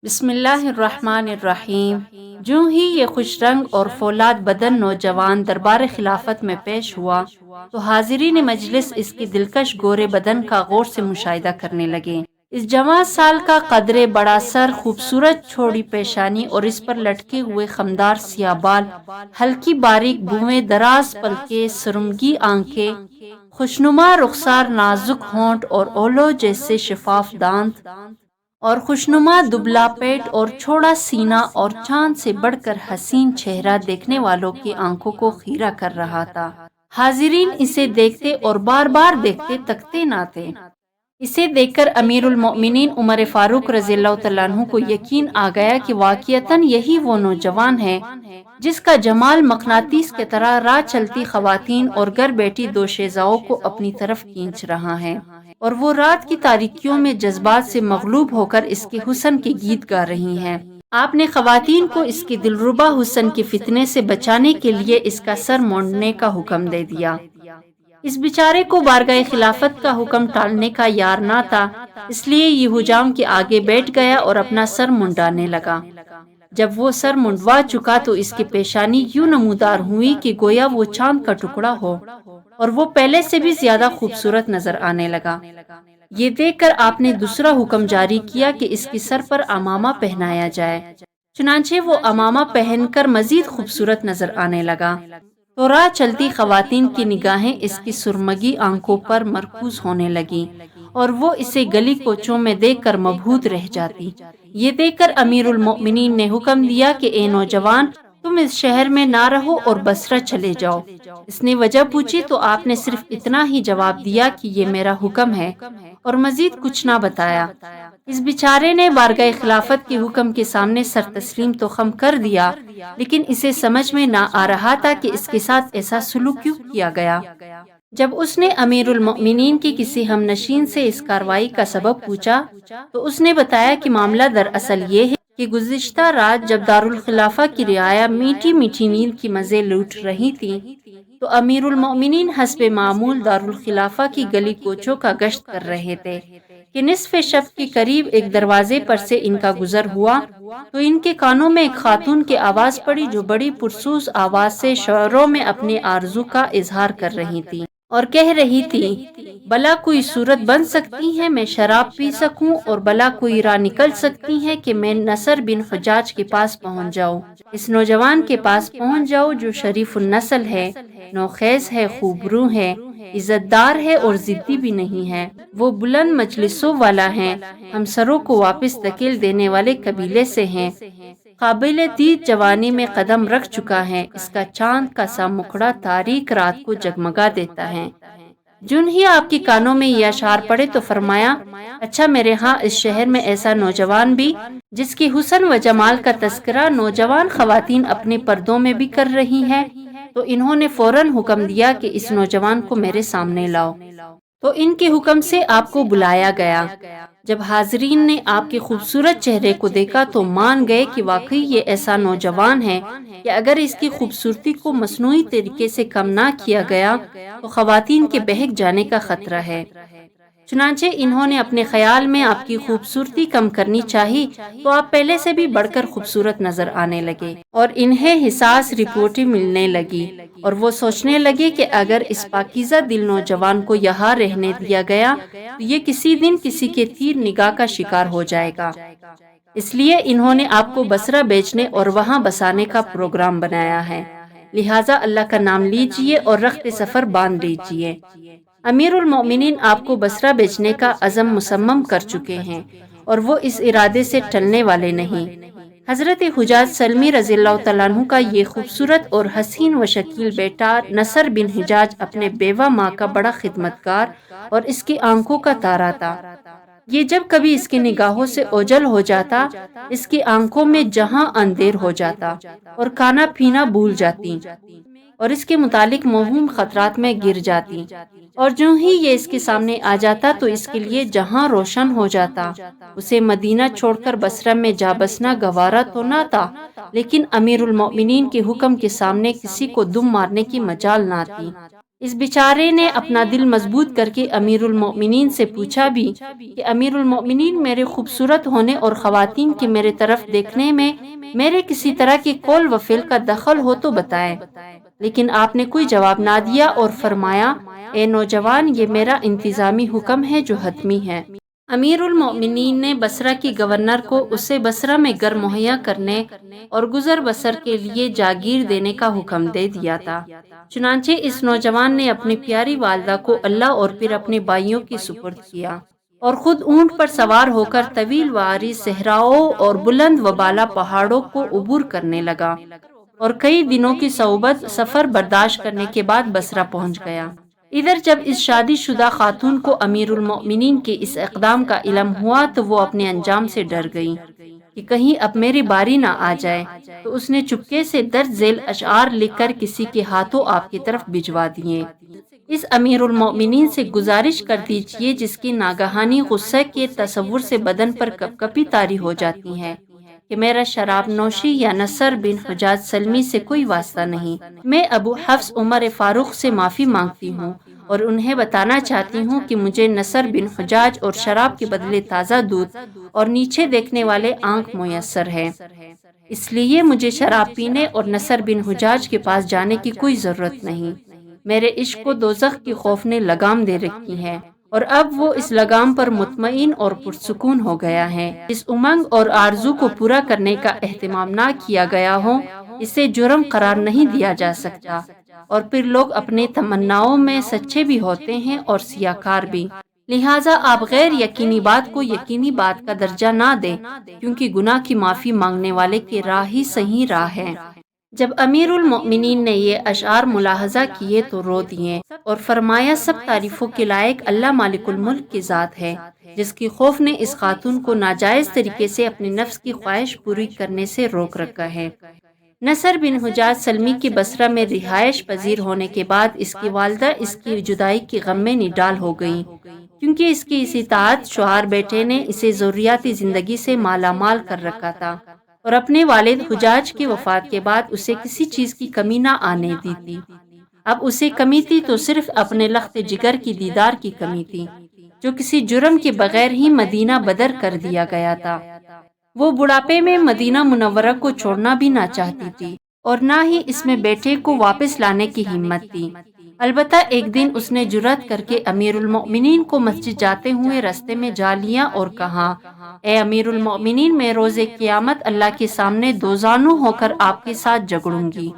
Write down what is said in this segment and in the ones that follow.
بسم اللہ الرحمن الرحیم۔ جو ہی یہ خوش رنگ اور فولاد بدن نوجوان دربار خلافت میں پیش ہوا تو حاضرین مجلس اس کی دلکش گورے بدن کا غور سے مشاہدہ کرنے لگے۔ اس جوان سال کا قدرے بڑا سر، خوبصورت چھوڑی پیشانی اور اس پر لٹکے ہوئے خمدار سیاہ بال، ہلکی باریک بویں، دراز پلکیں، سرمگی آنکھیں، خوشنما رخسار، نازک ہونٹ اور اولو جیسے شفاف دانت اور خوشنما دبلا پیٹ اور چھوڑا سینہ اور چاند سے بڑھ کر حسین چہرہ دیکھنے والوں کی آنکھوں کو خیرہ کر رہا تھا۔ حاضرین اسے دیکھتے اور بار بار دیکھتے تکتے نہ تھے۔ اسے دیکھ کر امیر المؤمنین عمر فاروق رضی اللہ تعالیٰ عنہ کو یقین آ گیا کہ واقعتاً یہی وہ نوجوان ہے جس کا جمال مقناطیس کی طرح راہ چلتی خواتین اور گھر بیٹھی دوشیزاؤں کو اپنی طرف کھینچ رہا ہے، اور وہ رات کی تاریکیوں میں جذبات سے مغلوب ہو کر اس کے حسن کے گیت گا رہی ہیں۔ آپ نے خواتین کو اس کے دلربا حسن کے فتنے سے بچانے کے لیے اس کا سر مونڈنے کا حکم دے دیا۔ اس بیچارے کو بارگاہ خلافت کا حکم ٹالنے کا یار نہ تھا، اس لیے یہ حجام کے آگے بیٹھ گیا اور اپنا سر منڈانے لگا۔ جب وہ سر منڈوا چکا تو اس کی پیشانی یوں نمودار ہوئی کہ گویا وہ چاند کا ٹکڑا ہو، اور وہ پہلے سے بھی زیادہ خوبصورت نظر آنے لگا۔ یہ دیکھ کر آپ نے دوسرا حکم جاری کیا کہ اس کے سر پر عمامہ پہنایا جائے۔ چنانچہ وہ عمامہ پہن کر مزید خوبصورت نظر آنے لگا، تو راہ چلتی خواتین کی نگاہیں اس کی سرمگی آنکھوں پر مرکوز ہونے لگیں اور وہ اسے گلی کوچوں میں دیکھ کر مبہوت رہ جاتی۔ یہ دیکھ کر امیر المؤمنین نے حکم دیا کہ اے نوجوان، تم اس شہر میں نہ رہو اور بصرہ چلے جاؤ۔ اس نے وجہ پوچھی تو آپ نے صرف اتنا ہی جواب دیا کہ یہ میرا حکم ہے، اور مزید کچھ نہ بتایا۔ اس بیچارے نے بارگاہ خلافت کے حکم کے سامنے سر تسلیم تو خم کر دیا، لیکن اسے سمجھ میں نہ آ رہا تھا کہ اس کے ساتھ ایسا سلوک کیوں کیا گیا۔ جب اس نے امیر المؤمنین کی کسی ہم نشین سے اس کارروائی کا سبب پوچھا تو اس نے بتایا کہ معاملہ دراصل یہ ہے کہ گزشتہ رات جب دارالخلافہ کی رعایا میٹھی میٹھی نیند کی مزے لوٹ رہی تھی تو امیر المؤمنین حسب معمول دارالخلافہ کی گلی کوچوں کا گشت کر رہے تھے کہ نصف شب کے قریب ایک دروازے پر سے ان کا گزر ہوا تو ان کے کانوں میں ایک خاتون کی آواز پڑی جو بڑی پرسوز آواز سے شعروں میں اپنے آرزو کا اظہار کر رہی تھی اور کہہ رہی تھی، بلا کوئی صورت بن سکتی ہے میں شراب پی سکوں، اور بلا کوئی راہ نکل سکتی ہے کہ میں نصر بن حجاج کے پاس پہنچ جاؤں، اس نوجوان کے پاس پہنچ جاؤ جو شریف النسل ہے، نوخیز ہے، خوبرو ہے، عزت دار ہے اور ضدی بھی نہیں ہے، وہ بلند مجلسوں والا ہے، ہم سروں کو واپس دھکیل دینے والے قبیلے سے ہیں، قابل دید جوانی میں قدم رکھ چکا ہے، اس کا چاند کا سا مکھڑا تاریک رات کو جگمگا دیتا ہے۔ جن ہی آپ کے کانوں میں یہ اشعار پڑے تو فرمایا، اچھا میرے ہاں اس شہر میں ایسا نوجوان بھی جس کی حسن و جمال کا تذکرہ نوجوان خواتین اپنے پردوں میں بھی کر رہی ہیں؟ تو انہوں نے فوراً حکم دیا کہ اس نوجوان کو میرے سامنے لاؤ۔ تو ان کے حکم سے آپ کو بلایا گیا۔ جب حاضرین نے آپ کے خوبصورت چہرے کو دیکھا تو مان گئے کہ واقعی یہ ایسا نوجوان ہے کہ اگر اس کی خوبصورتی کو مصنوعی طریقے سے کم نہ کیا گیا تو خواتین کے بہک جانے کا خطرہ ہے۔ چنانچہ انہوں نے اپنے خیال میں آپ کی خوبصورتی کم کرنی چاہی تو آپ پہلے سے بھی بڑھ کر خوبصورت نظر آنے لگے، اور انہیں حساس رپورٹیں ملنے لگی، اور وہ سوچنے لگے کہ اگر اس پاکیزہ دل نوجوان کو یہاں رہنے دیا گیا تو یہ کسی دن کسی کے تیر نگاہ کا شکار ہو جائے گا۔ اس لیے انہوں نے آپ کو بصرہ بیچنے اور وہاں بسانے کا پروگرام بنایا ہے، لہٰذا اللہ کا نام لیجئے اور رخت سفر باندھ لیجئے۔ امیر المؤمنین آپ کو بصرہ بیچنے کا عزم مصمم کر چکے ہیں، اور وہ اس ارادے سے ٹلنے والے نہیں۔ حضرت حجاج سلمی رضی اللہ تعالیٰ عنہ کا یہ خوبصورت اور حسین و شکیل بیٹا نصر بن حجاج اپنے بیوہ ماں کا بڑا خدمتگار اور اس کی آنکھوں کا تارا تھا۔ یہ جب کبھی اس کی نگاہوں سے اوجھل ہو جاتا، اس کی آنکھوں میں جہاں اندھیر ہو جاتا اور کھانا پینا بھول جاتی، اور اس کے متعلق موہوم خطرات میں گر جاتی، اور جو ہی یہ اس کے سامنے آ جاتا تو اس کے لیے جہاں روشن ہو جاتا۔ اسے مدینہ چھوڑ کر بصرہ میں جا بسنا گوارا تو نہ تھا، لیکن امیر المؤمنین کے حکم کے سامنے کسی کو دم مارنے کی مجال نہ تھی۔ اس بیچارے نے اپنا دل مضبوط کر کے امیر المؤمنین سے پوچھا بھی کہ امیر المؤمنین، میرے خوبصورت ہونے اور خواتین کے میرے طرف دیکھنے میں میرے کسی طرح کے قول و فعل کا دخل ہو تو بتائیں۔ لیکن آپ نے کوئی جواب نہ دیا اور فرمایا، اے نوجوان، یہ میرا انتظامی حکم ہے جو حتمی ہے۔ امیر المؤمنین نے بصرہ کی گورنر کو اسے بصرہ میں گھر مہیا کرنے اور گزر بسر کے لیے جاگیر دینے کا حکم دے دیا تھا۔ چنانچہ اس نوجوان نے اپنی پیاری والدہ کو اللہ اور پھر اپنے بھائیوں کی سپرد کیا اور خود اونٹ پر سوار ہو کر طویل و عریض صحراؤں اور بلند و بالا پہاڑوں کو عبور کرنے لگا اور کئی دنوں کی صعوبت سفر برداشت کرنے کے بعد بصرہ پہنچ گیا۔ ادھر جب اس شادی شدہ خاتون کو امیر المؤمنین کے اس اقدام کا علم ہوا تو وہ اپنے انجام سے ڈر گئی کہ کہیں اب میری باری نہ آ جائے، تو اس نے چپکے سے درج ذیل اشعار لکھ کر کسی کے ہاتھوں آپ کی طرف بھجوا دیے۔ اس امیر المؤمنین سے گزارش کر دیجئے جس کی ناگہانی غصے کے تصور سے بدن پر کپ کپی طاری ہو جاتی ہے، کہ میرا شراب نوشی یا نصر بن حجاج سلمی سے کوئی واسطہ نہیں۔ میں ابو حفص عمر فاروق سے معافی مانگتی ہوں اور انہیں بتانا چاہتی ہوں کہ مجھے نصر بن حجاج اور شراب کے بدلے تازہ دودھ اور نیچے دیکھنے والے آنکھ میسر ہے، اس لیے مجھے شراب پینے اور نصر بن حجاج کے پاس جانے کی کوئی ضرورت نہیں۔ میرے عشق کو دوزخ کی خوف نے لگام دے رکھی ہے اور اب وہ اس لگام پر مطمئن اور پرسکون ہو گیا ہے۔ اس امنگ اور آرزو کو پورا کرنے کا اہتمام نہ کیا گیا ہو، اسے جرم قرار نہیں دیا جا سکتا، اور پھر لوگ اپنے تمناؤں میں سچے بھی ہوتے ہیں اور سیاکار بھی۔ لہٰذا آپ غیر یقینی بات کو یقینی بات کا درجہ نہ دیں، کیونکہ گناہ کی معافی مانگنے والے کی راہ ہی صحیح راہ ہے۔ جب امیر المؤمنین نے یہ اشعار ملاحظہ کیے تو رو دیے اور فرمایا، سب تعریفوں کے لائق اللہ مالک الملک کی ذات ہے، جس کی خوف نے اس خاتون کو ناجائز طریقے سے اپنے نفس کی خواہش پوری کرنے سے روک رکھا ہے۔ نصر بن حجاج سلمی کی بصرہ میں رہائش پذیر ہونے کے بعد اس کی والدہ اس کی جدائی کے غم میں نڈال ہو گئیں، کیونکہ اس کی اس اطاعت شوہر بیٹے نے اسے ضروریاتی زندگی سے مالا مال کر رکھا تھا اور اپنے والد حجاج کی وفات کے بعد اسے کسی چیز کی کمی نہ آنے دی تھی۔ اب اسے کمی تھی تو صرف اپنے لخت جگر کی دیدار کی کمی تھی، جو کسی جرم کے بغیر ہی مدینہ بدر کر دیا گیا تھا۔ وہ بڑھاپے میں مدینہ منورہ کو چھوڑنا بھی نہ چاہتی تھی اور نہ ہی اس میں بیٹے کو واپس لانے کی ہمت تھی۔ البتہ ایک دن اس نے جرأت کر کے امیر المؤمنین کو مسجد جاتے ہوئے راستے میں جا لیا اور کہا، اے امیر المؤمنین، میں روز قیامت اللہ کے سامنے دوزانو ہو کر آپ کے ساتھ جھگڑوں گی۔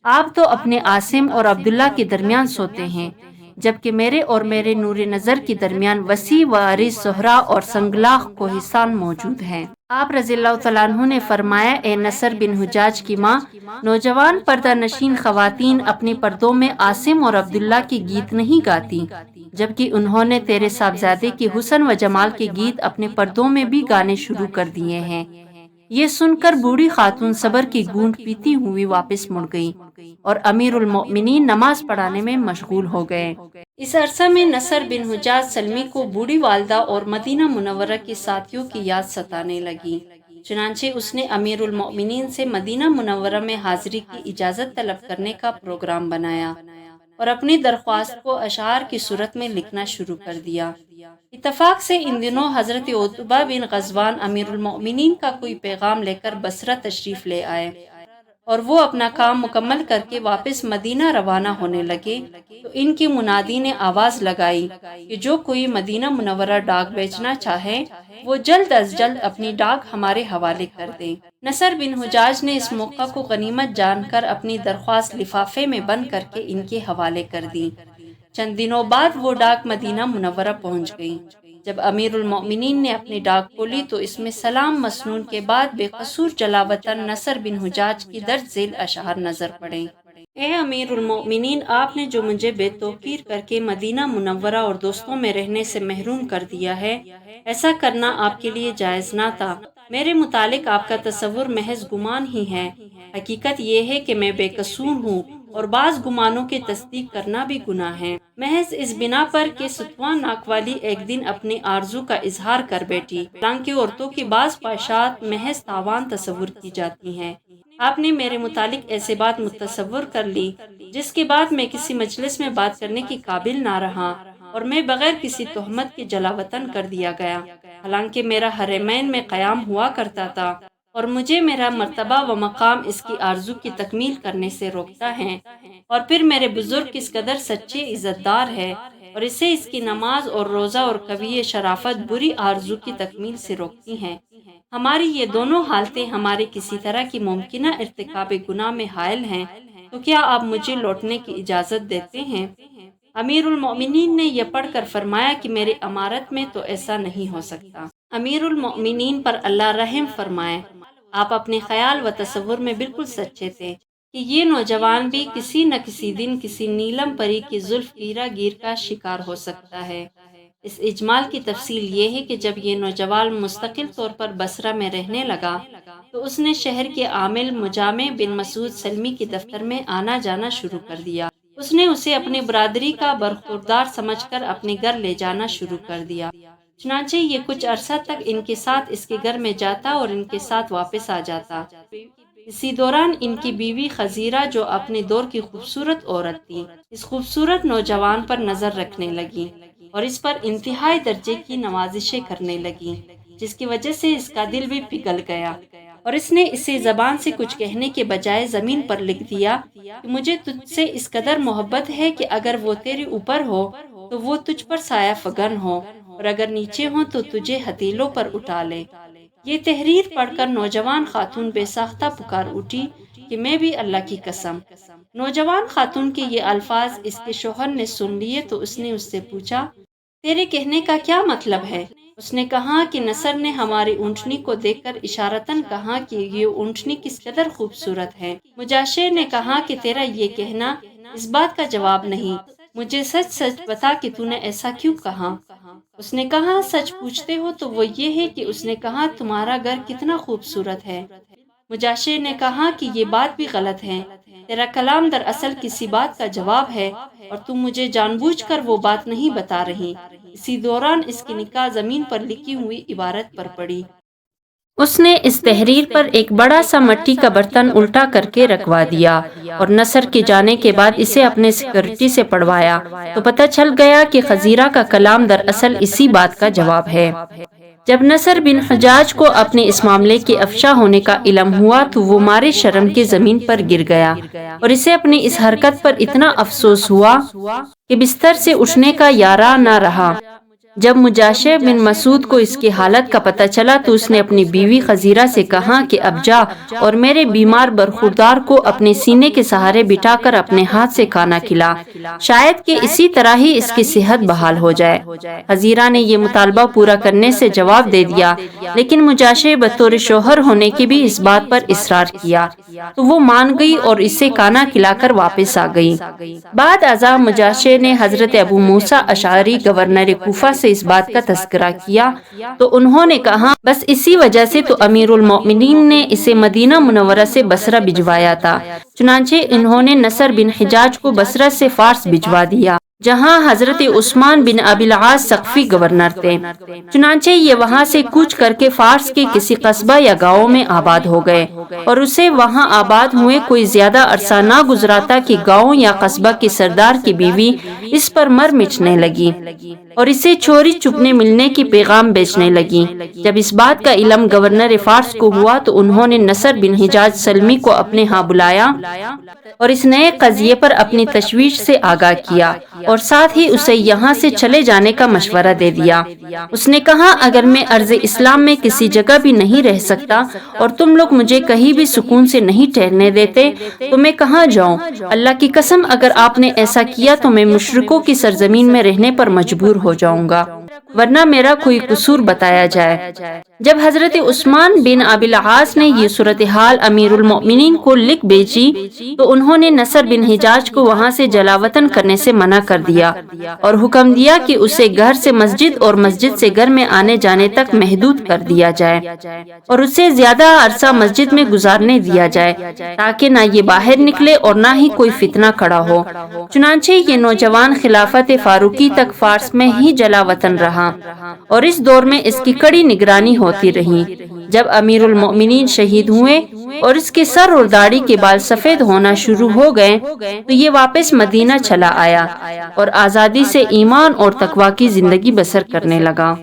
آپ تو اپنے عاصم اور عبداللہ کے درمیان سوتے ہیں، جبکہ میرے اور میرے نور نظر کے درمیان وسیع و عریض صحرا اور سنگلاخ کوہستان موجود ہیں۔ آپ رضی اللہ تعالیٰ عنہ نے فرمایا، اے نصر بن حجاج کی ماں، نوجوان پردہ نشین خواتین اپنے پردوں میں عاصم اور عبداللہ کے گیت نہیں گاتی، جبکہ انہوں نے تیرے صاحبزادے کے حسن و جمال کے گیت اپنے پردوں میں بھی گانے شروع کر دیے ہیں۔ یہ سن کر بوڑھی خاتون صبر کی گھونٹ پیتی ہوئی واپس مڑ گئی اور امیر المؤمنین نماز پڑھانے میں مشغول ہو گئے۔ اس عرصہ میں نصر بن حجاج سلمی کو بوڑھی والدہ اور مدینہ منورہ کے ساتھیوں کی یاد ستانے لگی، چنانچہ اس نے امیر المؤمنین سے مدینہ منورہ میں حاضری کی اجازت طلب کرنے کا پروگرام بنایا اور اپنی درخواست کو اشعار کی صورت میں لکھنا شروع کر دیا۔ اتفاق سے ان دنوں حضرت عتبہ بن غزوان امیر المؤمنین کا کوئی پیغام لے کر بصرہ تشریف لے آئے اور وہ اپنا کام مکمل کر کے واپس مدینہ روانہ ہونے لگے تو ان کی منادی نے آواز لگائی کہ جو کوئی مدینہ منورہ ڈاک بیچنا چاہے وہ جلد از جلد اپنی ڈاک ہمارے حوالے کر دے۔ نصر بن حجاج نے اس موقع کو غنیمت جان کر اپنی درخواست لفافے میں بند کر کے ان کے حوالے کر دی۔ چند دنوں بعد وہ ڈاک مدینہ منورہ پہنچ گئی۔ جب امیر المؤمنین نے اپنی ڈاک کھولی تو اس میں سلام مسنون کے بعد بے قصور جلاوطن نصر بن حجاج کی درج ذیل اشعار نظر پڑے۔ اے امیر المؤمنین، آپ نے جو مجھے بے توقیر کر کے مدینہ منورہ اور دوستوں میں رہنے سے محروم کر دیا ہے، ایسا کرنا آپ کے لیے جائز نہ تھا۔ میرے متعلق آپ کا تصور محض گمان ہی ہے، حقیقت یہ ہے کہ میں بے قصور ہوں اور بعض گمانوں کی تصدیق کرنا بھی گناہ ہے۔ محض اس بنا پر کہ ستواں ناک والی ایک دن اپنی آرزو کا اظہار کر بیٹھی، حالانکہ عورتوں کی بعض خواہشات محض تاوان تصور کی جاتی ہیں، آپ نے میرے متعلق ایسے بات متصور کر لی جس کے بعد میں کسی مجلس میں بات کرنے کی قابل نہ رہا اور میں بغیر کسی تہمت کے جلا وطن کر دیا گیا، حالانکہ میرا حرمین میں قیام ہوا کرتا تھا اور مجھے میرا مرتبہ و مقام اس کی آرزو کی تکمیل کرنے سے روکتا ہے، اور پھر میرے بزرگ کس قدر سچے عزت دار ہے اور اسے اس کی نماز اور روزہ اور قوی شرافت بری آرزو کی تکمیل سے روکتی ہیں۔ ہماری یہ دونوں حالتیں ہمارے کسی طرح کی ممکنہ ارتکاب گناہ میں حائل ہیں، تو کیا آپ مجھے لوٹنے کی اجازت دیتے ہیں؟ امیر المومنین نے یہ پڑھ کر فرمایا کہ میری امارت میں تو ایسا نہیں ہو سکتا۔ امیر المومنین پر اللہ رحم فرمائے، آپ اپنے خیال و تصور میں بالکل سچے تھے کہ یہ نوجوان بھی کسی نہ کسی دن کسی نیلم پری کی زلف گیرا گیر کا شکار ہو سکتا ہے۔ اس اجمال کی تفصیل یہ ہے کہ جب یہ نوجوان مستقل طور پر بصرہ میں رہنے لگا تو اس نے شہر کے عامل مجامع بن مسعود سلمی کے دفتر میں آنا جانا شروع کر دیا۔ اس نے اسے اپنی برادری کا برخوردار سمجھ کر اپنے گھر لے جانا شروع کر دیا، چنانچہ یہ کچھ عرصہ تک ان کے ساتھ اس کے گھر میں جاتا اور ان کے ساتھ واپس آ جاتا۔ اسی دوران ان کی بیوی خزیرہ جو اپنے دور کی خوبصورت عورت تھی، اس خوبصورت نوجوان پر نظر رکھنے لگی اور اس پر انتہائی درجے کی نوازشیں کرنے لگی، جس کی وجہ سے اس کا دل بھی پگھل گیا اور اس نے اسے زبان سے کچھ کہنے کے بجائے زمین پر لکھ دیا کہ مجھے تجھ سے اس قدر محبت ہے کہ اگر وہ تیرے اوپر ہو تو وہ تجھ پر سایہ فگن ہو اور اگر نیچے ہو تو تجھے ہتھیلوں پر اٹھا لے۔ یہ تحریر پڑھ کر نوجوان خاتون بے ساختہ پکار اٹھی کہ میں بھی اللہ کی قسم۔ نوجوان خاتون کے یہ الفاظ اس کے شوہر نے سن لیے تو اس نے اس سے پوچھا، تیرے کہنے کا کیا مطلب ہے؟ اس نے کہا کہ نصر نے ہماری اونٹنی کو دیکھ کر اشارتاً کہا کہ یہ اونٹنی کس قدر خوبصورت ہے۔ مجاشع نے کہا کہ تیرا یہ کہنا اس بات کا جواب نہیں، مجھے سچ سچ بتا کہ تو نے ایسا کیوں کہا؟ اس نے کہا سچ پوچھتے ہو تو وہ یہ ہے کہ اس نے کہا تمہارا گھر کتنا خوبصورت ہے۔ مجاشع نے کہا کہ یہ بات بھی غلط ہے، تیرا کلام دراصل کسی بات کا جواب ہے اور تم مجھے جان بوجھ کر وہ بات نہیں بتا رہی۔ اسی دوران اس کی نگاہ زمین پر لکھی ہوئی عبارت پر پڑی۔ اس نے اس تحریر پر ایک بڑا سا مٹی کا برتن الٹا کر کے رکھوا دیا اور نصر کے جانے کے بعد اسے اپنے سیکورٹی سے پڑھوایا تو پتہ چل گیا کہ خزیرہ کا کلام دراصل اسی بات کا جواب ہے۔ جب نصر بن حجاج کو اپنے اس معاملے کے افشا ہونے کا علم ہوا تو وہ مارے شرم کے زمین پر گر گیا اور اسے اپنی اس حرکت پر اتنا افسوس ہوا کہ بستر سے اٹھنے کا یارا نہ رہا۔ جب مجاشع بن مسعود کو اس کی حالت کا پتہ چلا تو اس نے اپنی بیوی خزیرہ سے کہا کہ اب جا اور میرے بیمار برخوردار کو اپنے سینے کے سہارے بٹھا کر اپنے ہاتھ سے کھانا کھلا، شاید کہ اسی طرح ہی اس کی صحت بحال ہو جائے۔ خزیرہ نے یہ مطالبہ پورا کرنے سے جواب دے دیا، لیکن مجاشع بطور شوہر ہونے کے بھی اس بات پر اصرار کیا تو وہ مان گئی اور اسے کھانا کھلا کر واپس آ گئی۔ بعد ازاں مجاشع نے حضرت ابو موسیٰ اشعری گورنر کوفہ سے اس بات کا تذکرہ کیا تو انہوں نے کہا بس اسی وجہ سے تو امیر المومنین نے اسے مدینہ منورہ سے بصرہ بھجوایا تھا۔ چنانچہ انہوں نے نصر بن حجاج کو بصرہ سے فارس بھجوا دیا جہاں حضرت عثمان بن ابی العاص ثقفی گورنر تھے۔ چنانچہ یہ وہاں سے کوچ کر کے فارس کے کسی قصبہ یا گاؤں میں آباد ہو گئے اور اسے وہاں آباد ہوئے کوئی زیادہ عرصہ نہ گزرا تھا کہ گاؤں یا قصبہ کے سردار کی بیوی اس پر مر مچنے لگی اور اسے چوری چپنے ملنے کی پیغام بیچنے لگی۔ جب اس بات کا علم گورنر فارس کو ہوا تو انہوں نے نصر بن حجاج سلمی کو اپنے ہاں بلایا اور اس نئے قضیے پر اپنی تشویش سے آگاہ کیا اور ساتھ ہی اسے یہاں سے چلے جانے کا مشورہ دے دیا۔ اس نے کہا اگر میں ارض اسلام میں کسی جگہ بھی نہیں رہ سکتا اور تم لوگ مجھے کہیں بھی سکون سے نہیں ٹھہرنے دیتے تو میں کہاں جاؤں؟ اللہ کی قسم اگر آپ نے ایسا کیا تو میں مشرکوں کی سرزمین میں رہنے پر مجبور ہو جاؤں گا، ورنہ میرا کوئی قصور بتایا جائے۔ جب حضرت عثمان بن ابی العاص نے یہ صورتحال امیر المومنین کو لکھ بھیجی تو انہوں نے نصر بن حجاج کو وہاں سے جلاوطن کرنے سے منع کر دیا اور حکم دیا کہ اسے گھر سے مسجد اور مسجد سے گھر میں آنے جانے تک محدود کر دیا جائے اور اسے زیادہ عرصہ مسجد میں گزارنے دیا جائے تاکہ نہ یہ باہر نکلے اور نہ ہی کوئی فتنہ کھڑا ہو۔ چنانچہ یہ نوجوان خلافت فاروقی تک فارس میں ہی جلاوطن رہا اور اس دور میں اس کی کڑی نگرانی ہوتی رہی۔ جب امیر المومنین شہید ہوئے اور اس کے سر اور داڑھی کے بال سفید ہونا شروع ہو گئے تو یہ واپس مدینہ چلا آیا اور آزادی سے ایمان اور تقوی کی زندگی بسر کرنے لگا۔